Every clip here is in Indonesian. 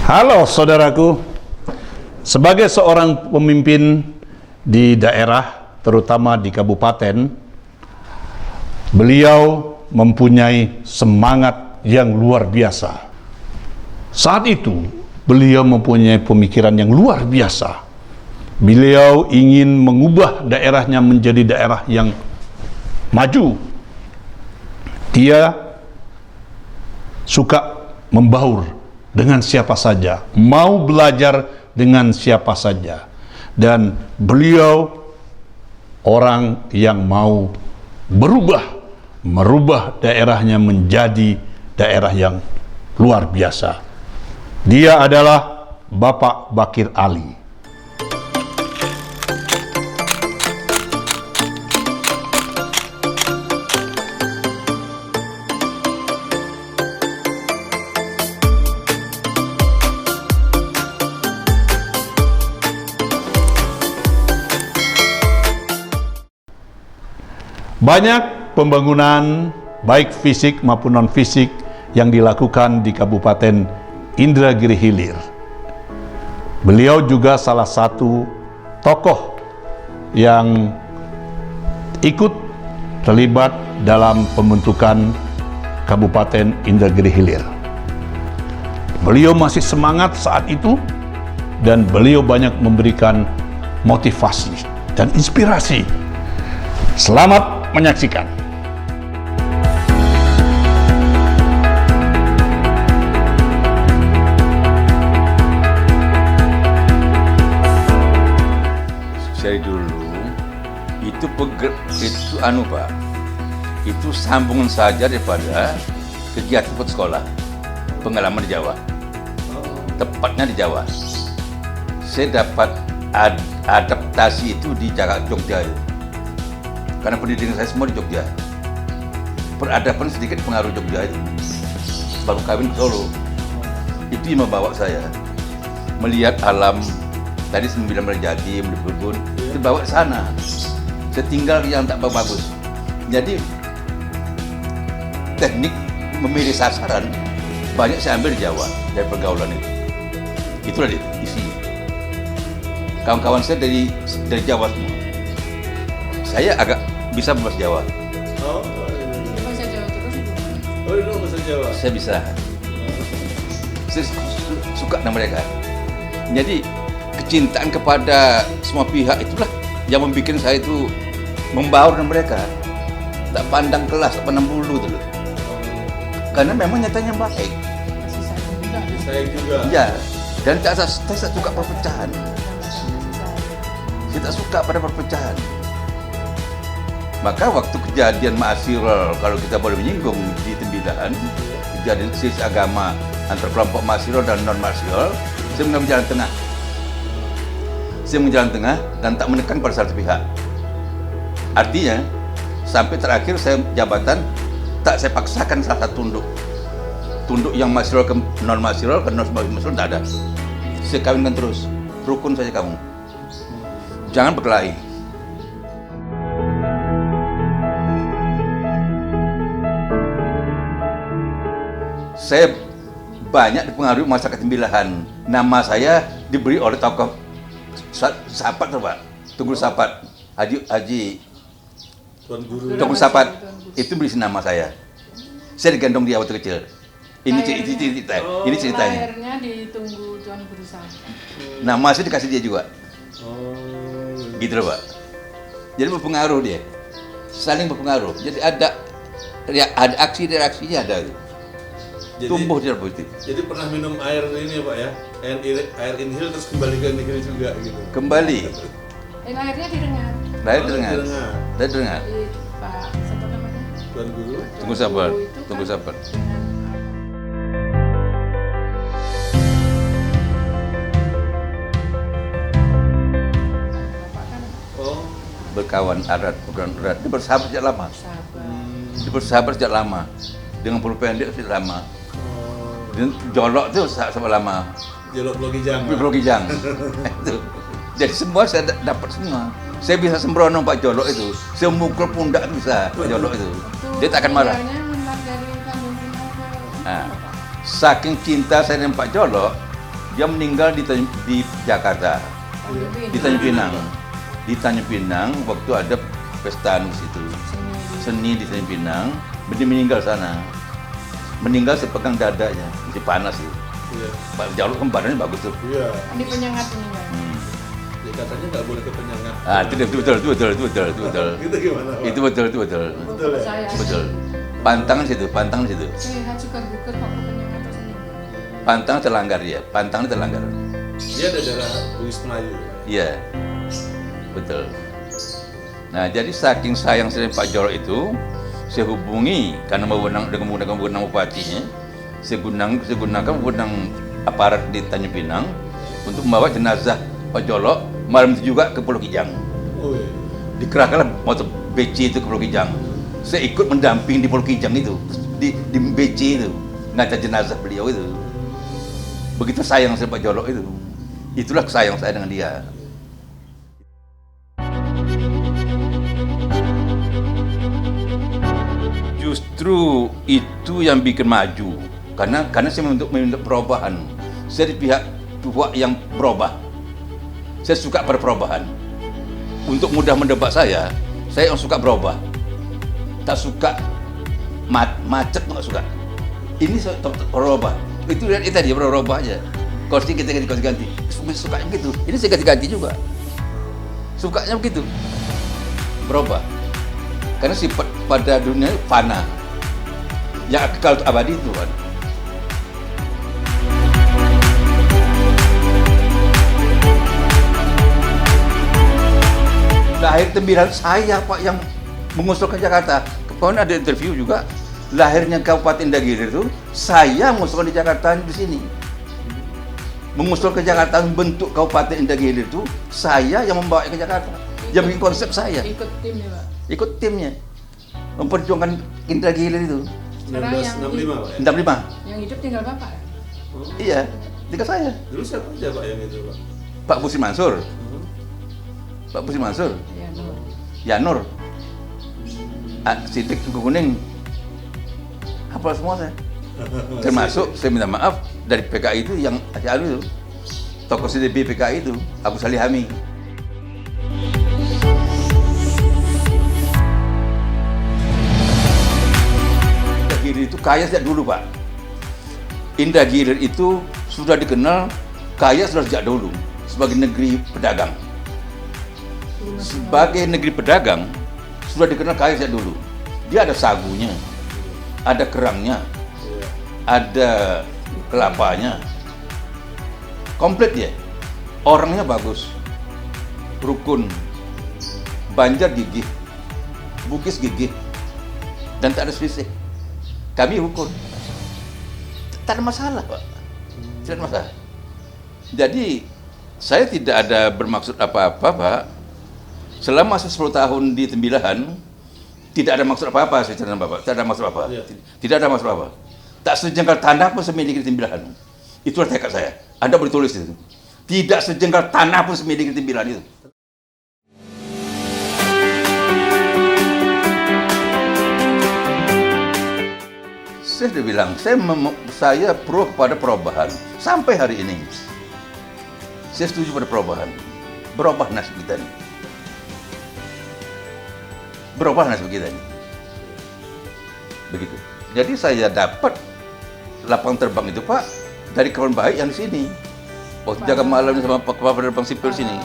Halo saudaraku, sebagai seorang pemimpin di daerah, terutama di kabupaten, beliau mempunyai semangat yang luar biasa. Saat itu, beliau mempunyai pemikiran yang luar biasa. Beliau ingin mengubah daerahnya menjadi daerah yang maju. Dia suka membaur dengan siapa saja, mau belajar dengan siapa saja, dan beliau orang yang mau merubah daerahnya menjadi daerah yang luar biasa. Dia adalah Bapak Bakir Ali. Banyak pembangunan baik fisik maupun non-fisik yang dilakukan di Kabupaten Indragiri Hilir. Beliau juga salah satu tokoh yang ikut terlibat dalam pembentukan Kabupaten Indragiri Hilir. Beliau masih semangat saat itu dan beliau banyak memberikan motivasi dan inspirasi. Selamat menyaksikan. Dari dulu itu Pak, itu sambungan saja daripada kegiatan sekolah, pengalaman di Jawa, tepatnya di Jawa. Saya dapat adaptasi itu di Jogja. Karena pendidikan saya semua di Jogja. Peradaban sedikit pengaruh Jogja itu. Baru kawin ke Solo. Itu yang membawa saya melihat alam. Tadi sembilan berjati, berkebun, dibawa ke sana. Saya tinggal yang tak bagus. Jadi teknik memilih sasaran banyak saya ambil di Jawa dari pergaulan itu. Itulah isinya. Kawan-kawan saya dari Jawa semua. Saya agak bisa bahasa Jawa. Oh, Bahasa Jawa terus? oh itu bahasa Jawa. Saya bisa. Saya suka dengan mereka. Jadi kecintaan kepada semua pihak itulah yang membuat saya itu membaur dengan mereka. Tak pandang kelas, tak pandang bulu tuh. Karena memang nyatanya baik. Masih sayang juga. Saya juga. Ya, dan saya suka perpecahan. Saya tak suka pada perpecahan. Maka waktu kejadian Ma'asirul, kalau kita boleh menyinggung di Tembilahan, kejadian selisih agama antara kelompok Ma'asirul dan non-Ma'asirul, saya mengambil jalan tengah. Saya mengambil jalan tengah dan tak menekan pada satu pihak. Artinya, sampai terakhir saya jabatan, tak saya paksakan salah satu tunduk. Tunduk yang Ma'asirul ke non-Ma'asirul, ke non-Ma'asirul tak ada. Saya kawinkan terus, rukun saja kamu. Jangan berkelahi. Saya banyak dipengaruhi masyarakat Tembilahan. Nama saya diberi oleh tokoh sahabat, Pak. Tunggul Sapat, Haji Tuan Guru. Tunggul Sapat. Itu beri nama saya. Saya digendong dia waktu kecil. Ini ceritanya. Lahirnya ditunggu Tuan Guru Sapat. Nama saya dikasih dia juga. Oh, Gitu loh, Pak. Jadi berpengaruh dia. Saling berpengaruh. Jadi ada aksi-reaksinya ada. Tumbuh tidak positif. Jadi pernah minum air ini ya Pak ya? Air inhil terus kembali ke negeri juga gitu. Kembali. Lahirnya didengar. Lahir Oh, dengar. didengar. Lahir dengar. Di Pak, siapa namanya? Tuan Guru. Tunggu sabar. Guru itu Tunggu kan sabar. dengan Bapak kan Oh, Berkawan erat, Dia bersahabat sejak lama. sahabat. Dia bersahabat sejak lama. Dengan bulu pendek sejak lama. oh. Dan jolok itu sama lama. Jelok Blogi Jang. Bulu kijang. Itu. Jadi semua saya dapat semua. Saya bisa sembrono Pak Jolok itu. Saya mukul pundak bisa Pak Jolok itu. Dia tak akan marah. Dari Tanjung Pinang ke Nah, saking cinta saya dengan Pak Jolok, Dia meninggal di Jakarta, di Tanjung Pinang. Di Tanjung Pinang waktu ada pesta di situ, seni di Tanjung Pinang. Dia meninggal sana. Meninggal saya pegang dadanya, masih panas itu. Iya. Pak Jalur kan badannya bagus tuh. Iya. Di penyengat meninggal. Ya, katanya nggak boleh ke penyengat. Itu betul. Itu gimana, Pak? Itu betul. Betul ya? Saya Betul. Pantangan situ. sehat juga gugur kok ke penyengat terus meninggal. Pantangan terlanggar dia. Pantangan terlanggar. Dia ada darah Bugis Melayu. Pak. Iya. Betul. Nah, jadi saking sayang saya Pak Jolo itu, saya hubungi karena dengan menggunakan wewenang bupatinya, saya gunakan wewenang aparat di Tanjung Pinang untuk membawa jenazah Pak Jolo malam itu juga ke Pulau Kijang. Oh, iya. Dikerahkanlah motor BC itu ke Pulau Kijang. Saya ikut mendamping di Pulau Kijang itu, di BC itu, ngantar jenazah beliau itu. Begitu sayang saya Pak Jolo itu. Itulah sayang saya dengan dia. Justru itu yang bikin maju, karena saya meminta perubahan. Saya di pihak yang berubah. Saya suka pada perubahan. Untuk mudah mendebat saya yang suka berubah. Tak suka macet, nggak suka. Ini saya berubah. Itu lihat itu tadi berubah aja. Kursi kita ganti. Suka begitu. Ini saya ganti juga. Sukanya begitu. Berubah. Karena sifat pada dunia fana. Yang kekal abadi itu kan. Lahir tembiran saya Pak yang mengusulkan Jakarta. Kemarin ada interview juga. Lahirnya Kabupaten Indragiri itu saya mengusulkan di Jakarta di sini. Mengusulkan ke Jakarta bentuk Kabupaten Indragiri itu saya yang membawa ke Jakarta. Yang bikin konsep saya. Ikut tim ya, Pak. Ikut timnya. Memperjuangkan Indragiri itu. Sekarang yang 1965, Pak ya? 65. Yang hidup tinggal Bapak ya? Iya, tinggal saya. Dulu siapa aja Pak yang itu, Pak? Pak Busri Mansur. Pak Busri Mansur. Iya, Nur. Yanur. Sidik Kuning. Hafal semua saya. Termasuk saya minta maaf dari PKI itu yang itu. Tokoh CDB PKI itu, Abu Salihami. Indragiri itu kaya sejak dulu, Pak. Indragiri itu sudah dikenal kaya sudah sejak dulu sebagai negeri pedagang. Sebagai negeri pedagang sudah dikenal kaya sejak dulu. Dia ada sagunya, ada kerangnya, ada kelapanya, komplit dia. Orangnya bagus, rukun, Banjar gigih, Bugis gigih, dan tak ada selisih. Kami rukun, tak ada masalah, Pak. Tidak ada masalah. Jadi saya tidak ada bermaksud apa-apa, Pak. Selama 10 tahun di Tembilahan, tidak ada maksud apa-apa, saya cerita Bapak. Tidak ada maksud apa. Iya. Tidak ada maksud apa. Tak sejengkal tanah pun saya miliki di Tembilahan. Itulah tekad saya. Anda boleh tulis itu. Tidak sejengkal tanah pun saya miliki di Tembilahan itu. Saya sudah bilang, saya pro kepada perubahan sampai hari ini. Saya setuju pada perubahan. Berubah nasib kita ini. Berubah nasib kita ini. Begitu. Jadi saya dapat lapangan terbang itu, Pak, dari kawan baik yang di sini. Waktu jaga malam sama kepala penerbang sipil sini.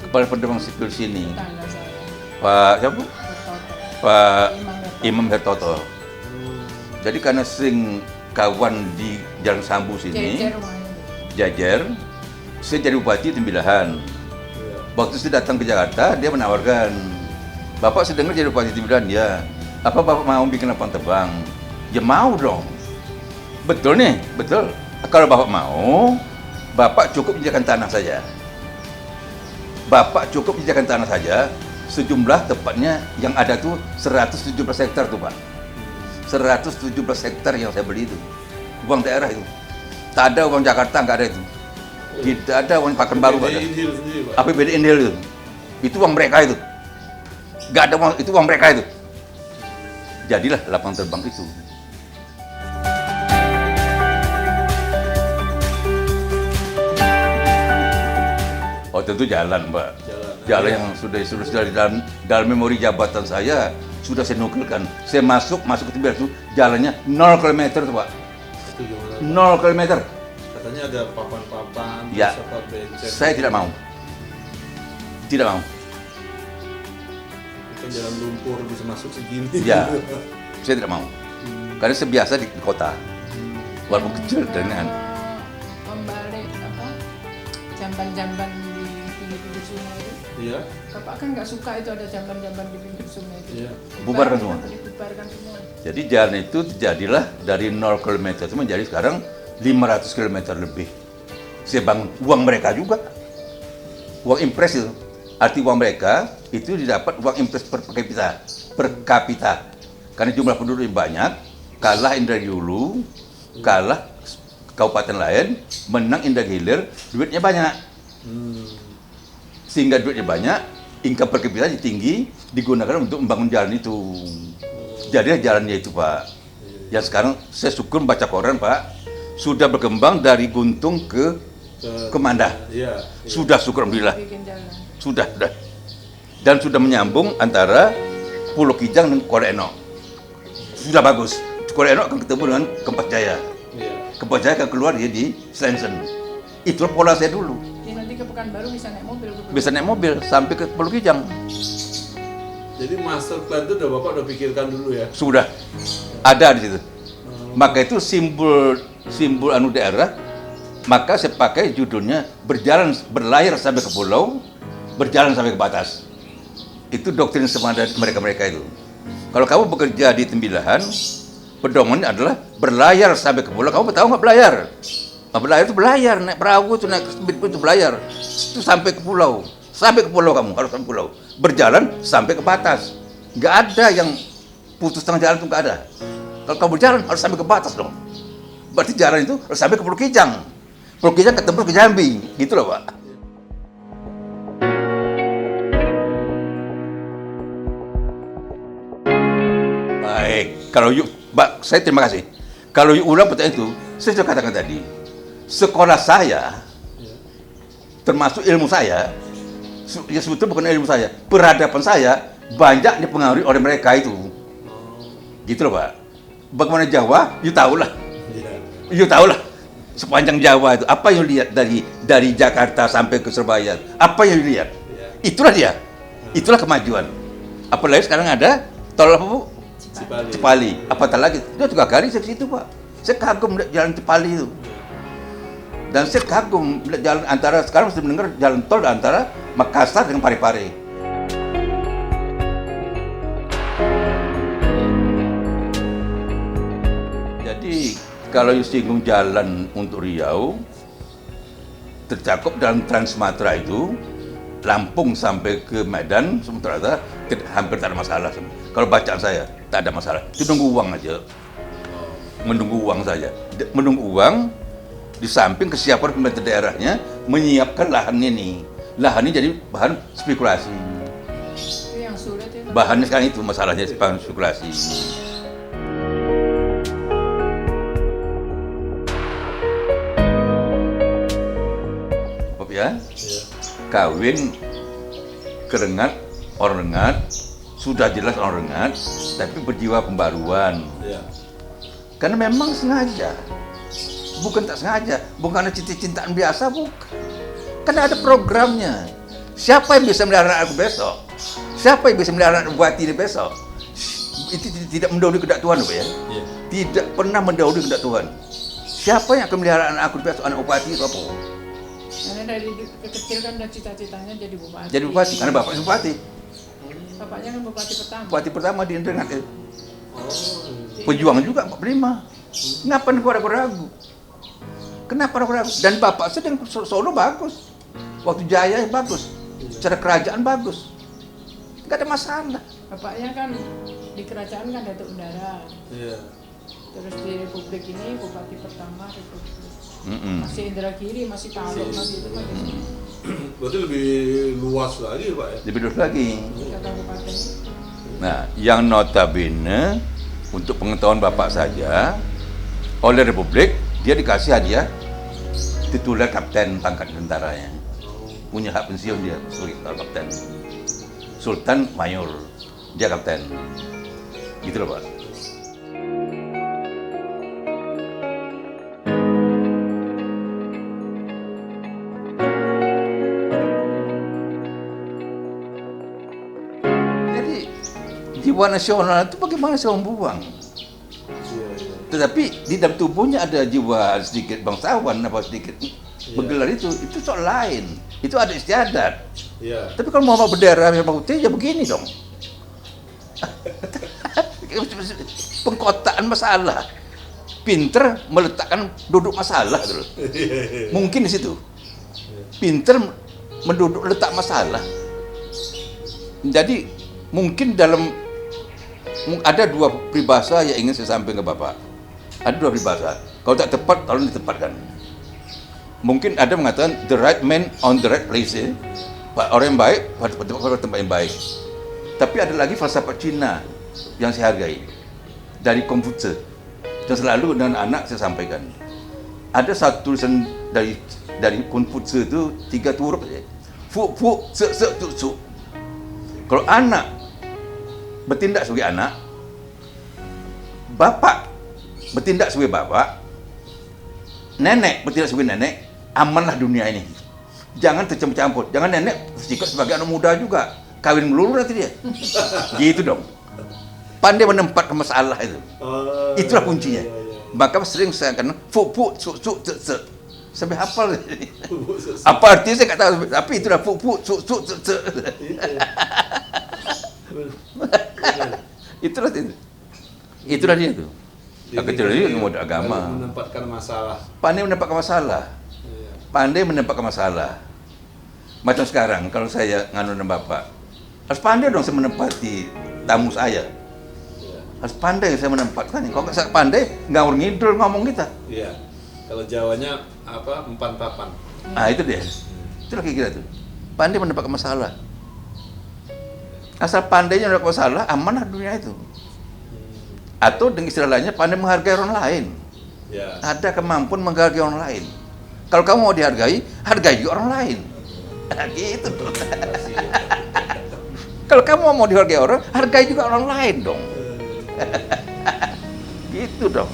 Kepala penerbang sipil sini. Tangga saya. Pak siapa? Bertoto. Pak Imam Imam Hertoto. Jadi karena sering kawan di Jalan Sambu sini, Jejer rumahnya. jajar, saya jadi bupati Tembilahan. Waktu saya datang ke Jakarta, dia menawarkan, Bapak saya dengar jadi bupati Tembilahan, ya. Apa Bapak mau bikin lapangan terbang? Ya mau dong. Betul nih, betul. Kalau Bapak mau, Bapak cukup menjaga tanah saja. Bapak cukup menjaga tanah saja, sejumlah tepatnya yang ada tuh 117 hektar tuh, Pak. 117 hektar yang saya beli itu. Uang daerah itu. Tak ada uang Jakarta, nggak ada itu. Tidak ada uang Pekanbaru, nggak ada. Inhil sendiri, Pak. APBD Inhil itu. Itu uang mereka itu. Nggak ada uang, itu uang mereka itu. Jadilah lapangan terbang itu. Oh tentu jalan, Pak. Jalan. Yang sudah di dalam memori jabatan saya sudah saya nukilkan. Saya masuk ke timbilan itu jalannya 0 km tuh, Pak. Itu gimana? 0 km. Katanya ada papan-papan, Ya. terus apa, benceng. Saya tidak mau. Tidak mau. Kan jalan lumpur bisa masuk segini. Ya. Saya tidak mau. Karena saya biasa di kota. Walaupun kecil dan membalik apa jamban-jamban di pinggir-pinggir sungai itu. Iya. Bapak kan nggak suka itu ada jamban-jamban di pinggir sungai itu. Iya. Bubarkan semua. Dibubarkan semua. Jadi jalan itu terjadilah dari 0 km itu menjadi sekarang 500 km lebih. Saya bangun uang mereka juga. Uang impres itu. Arti uang mereka itu didapat uang impres per kapita. Karena jumlah penduduk yang banyak, kalah Indragiri, kalah kabupaten lain, menang Indragiri Hilir, duitnya banyak. Sehingga duitnya banyak, income per kapita tinggi, digunakan untuk membangun jalan itu. Jadilah jalannya itu, Pak. Ya sekarang saya syukur baca koran, Pak, sudah berkembang dari Guntung ke Manda. Iya. Sudah syukur alhamdulillah. Bikin jalan. Sudah. Dan sudah menyambung antara Pulau Kijang dan Koreno. Sudah bagus. Koreno akan ketemu dengan Kempas Jaya. Iya. Kempas Jaya akan keluar dia di Slensen. Itu pola saya dulu. Jadi nanti ke Pekanbaru bisa naik mobil. Bisa naik mobil sampai ke Pulau Kijang. Jadi master plan itu Bapak udah pikirkan dulu ya? Sudah ada di situ. Maka itu simbol daerah. Maka saya pakai judulnya berlayar sampai ke pulau, berjalan sampai ke batas. Itu doktrin semangat mereka itu. Kalau kamu bekerja di Tembilahan, pedomannya adalah berlayar sampai ke pulau. Kamu tahu nggak berlayar? Nah, berlayar itu berlayar, naik perahu itu, naik speedboat itu berlayar. Itu sampai ke pulau. Sampai ke pulau kamu, harus sampai pulau. Berjalan sampai ke batas. Nggak ada yang putus tengah jalan itu nggak ada. Kalau kamu berjalan harus sampai ke batas dong. Berarti jalan itu harus sampai ke Pulau Kijang. Pulau Kijang ketemu ke Jambi, gitu loh, Pak. Baik, kalau Pak, saya terima kasih. Kalau ulang pertanyaan itu, saya sudah katakan tadi, sekolah saya, termasuk ilmu saya, ya sebetulnya bukan ilmu saya, peradaban saya banyak dipengaruhi oleh mereka itu. Gitu loh, Pak. Bagaimana Jawa, you tahu lah. You tahu lah. Sepanjang Jawa itu, apa yang lihat dari Jakarta sampai ke Surabaya? Apa yang lihat? Itulah dia. Itulah kemajuan. Apalagi sekarang ada tol apa, Bu? Cipali. Apatah lagi? Itu 3 kali saya ke situ, Pak. Saya kagum melihat jalan Cipali itu. Dan saya kagum melihat jalan antara, sekarang saya mendengar jalan tol antara Makassar dengan Parepare. Jadi kalau singgung jalan untuk Riau, tercakup dalam Trans Sumatera itu, Lampung sampai ke Medan, Sumatera Utara, hampir tak ada masalah. Kalau bacaan saya, tak ada masalah. Itu nunggu uang aja. Menunggu uang saja. Menunggu uang, di samping kesiapan pemerintah daerahnya, menyiapkan lahan ini. Lahan ini jadi bahan spekulasi. Itu yang sulit itu. Bahannya sekarang itu masalahnya, bahan spekulasi. Ya, kawin kerengat orang rengat, sudah jelas orang rengat, tapi berjiwa pembaruan. Karena memang sengaja, bukan tak sengaja, bukan ada cinta-cintaan biasa, bukan. Karena ada programnya. Siapa yang bisa melihara aku besok? Siapa yang bisa melihara anak bupati ini besok? Itu tidak mendahului kehendak Tuhan, Pak ya. Tidak pernah mendahului kehendak Tuhan. Siapa yang akan melihara anak aku besok, anak bupati itu apa? Karena dari kecil kan udah cita-citanya jadi bupati. Jadi bupati, karena bapaknya bupati. Bapaknya kan bupati pertama. Bupati pertama di Rengat. Pejuang juga 45. Ngapain kau ragu-ragu? Kenapa ragu-ragu? Dan bapak sedang Solo bagus. Waktu Jaya bagus. Secara kerajaan bagus. Nggak ada masalah. Bapaknya kan di kerajaan kan Datuk Udara. Terus di Republik ini bupati pertama Republik. Masih Indragiri, masih Taluk, masih itu kan. Berarti lebih luas lagi, Pak ya? Lebih luas lagi. Kabupaten. Nah, yang notabene untuk pengetahuan Bapak saja, oleh Republik dia dikasih hadiah tituler kapten pangkat tentaranya. punya hak pensiun dia sebagai kapten. Sultan mayor, dia kapten. Gitu loh Pak. Jadi jiwa nasional itu bagaimana saya membuang? Tetapi di dalam tubuhnya ada jiwa sedikit bangsawan apa sedikit bergelar itu soal lain. Itu ada istiadat. Iya. Tapi kalau mau bendera merah putih ya begini dong. Pengkotaan masalah. Pinter meletakkan duduk masalah dulu. Mungkin di situ. Pinter menduduk letak masalah. Jadi mungkin ada dua peribahasa yang ingin saya sampaikan ke Bapak. Ada dua peribahasa. Kalau tak tepat, tolong ditepatkan. Mungkin ada mengatakan the right man on the right place. Orang yang baik pada tempat yang baik. Tapi ada lagi falsafat Cina yang saya hargai dari Konfutsius. Dan selalu dengan anak saya sampaikan. Ada satu tulisan dari Konfutsius itu 3 huruf saja. Fu fu se se tu su. Kalau anak bertindak sebagai anak, bapak bertindak sebagai bapak, nenek bertindak sebagai nenek, amanlah dunia ini. Jangan tercampur-campur. Jangan nenek bersikap sebagai anak muda juga. Kawin melulu nanti dia. Gitu dong. Pandai menempatkan masalah itu. Itulah kuncinya. Maka sering saya akan fu fu su su se se. Sampai hafal. Apa artinya saya nggak tahu. Tapi itulah fu fu su su se se. Itulah dia tuh. Kecuali dia mau agama. Menempatkan masalah. Pandai menempatkan masalah. Pandai menempatkan masalah. Macam sekarang, kalau saya nganu dengan Bapak, harus pandai dong saya menempati tamu saya. Harus pandai saya menempatkannya. Kalau nggak saya pandai, ngawur ngidul ngomong kita. Iya. Kalau Jawanya apa? Empan papan. Ah itu dia. Itulah kira-kira tuh. Pandai menempatkan masalah. Asal pandainya menempatkan masalah, amanlah dunia itu. Atau dengan istilah lainnya, pandai menghargai orang lain. Ya. Ada kemampuan menghargai orang lain. Kalau kamu mau dihargai, hargai juga orang lain. Gitu dong. Kalau kamu mau dihargai orang, hargai juga orang lain dong. Gitu dong.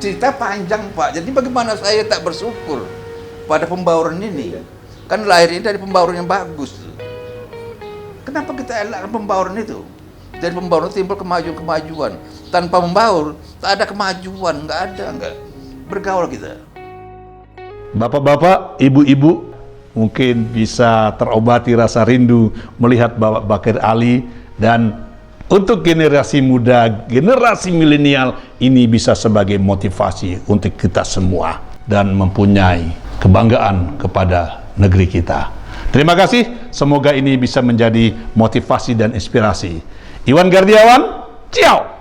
Cerita panjang Pak, jadi bagaimana saya tak bersyukur pada pembauran ini? Kan lahir ini dari pembauran yang bagus. Kenapa kita elakkan pembauran itu? Dari pembauran timbul kemajuan-kemajuan. Tanpa membaur, tak ada kemajuan, nggak bergaul kita. Bapak-bapak, ibu-ibu, mungkin bisa terobati rasa rindu melihat Bapak Bakir Ali, dan untuk generasi muda, generasi milenial ini bisa sebagai motivasi untuk kita semua dan mempunyai kebanggaan kepada negeri kita. Terima kasih, semoga ini bisa menjadi motivasi dan inspirasi. Iwan Gardiawan, ciao!